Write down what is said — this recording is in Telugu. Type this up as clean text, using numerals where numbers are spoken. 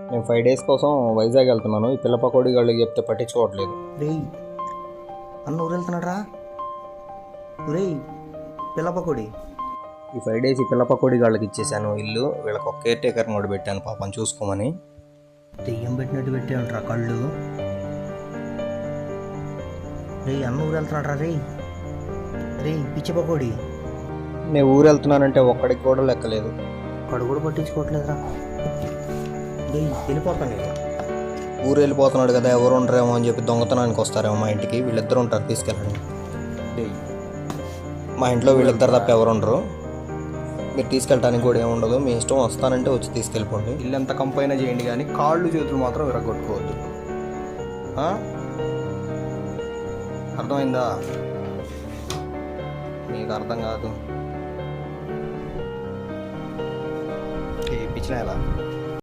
నేను 5 డేస్ కోసం వైజాగ్ వెళ్తున్నాను. ఈ పిల్ల పకోడీ గాళ్ళకి చెప్తే పట్టించుకోవట్లేదు. రేయ్ అన్న ఊరు వెళ్తున్నాడు రా. రేయ్ పిల్ల పకోడీ. ఈ 5 డేస్ ఈ పిల్ల పకోడీ గాళ్ళకి ఇచ్చేసాను ఇల్లు. వీళ్ళకి ఒక కేర్ టేకర్ని కూడా పెట్టాను పాపం చూసుకోమని. దెయ్యం పెట్టినట్టు పెట్టామంటారా కళ్ళు. రేయ్ అన్న ఊరు వెళ్తున్నాడు రా. రేయ్ పిచ్చి పకోడీ. నేను ఊరు వెళ్తున్నానంటే ఒక్కడికి కూడా లెక్కలేదు. కడు కూడా పట్టించుకోవట్లేదురా. రేయ్ వెళ్ళిపోతాను నేను. ఊరు వెళ్ళిపోతున్నాడు కదా, ఎవరు ఉండరేమో అని చెప్పి దొంగతనానికి వస్తారేమో మా ఇంటికి. వీళ్ళిద్దరు ఉంటారు, తీసుకెళ్ళండి. మా ఇంట్లో వీళ్ళిద్దరు తప్ప ఎవరు ఉండరు. మీరు తీసుకెళ్ళడానికి కూడా ఏముండదు. మీ ఇష్టం, వస్తానంటే వచ్చి తీసుకెళ్ళిపోండి. ఇల్లు ఎంత కంపైనా చేయండి కానీ కాళ్ళు చేతులు మాత్రం విరగొట్టుకోవద్దు. అర్థమైందా? మీకు అర్థం కాదు. పిచ్చినా ఎలా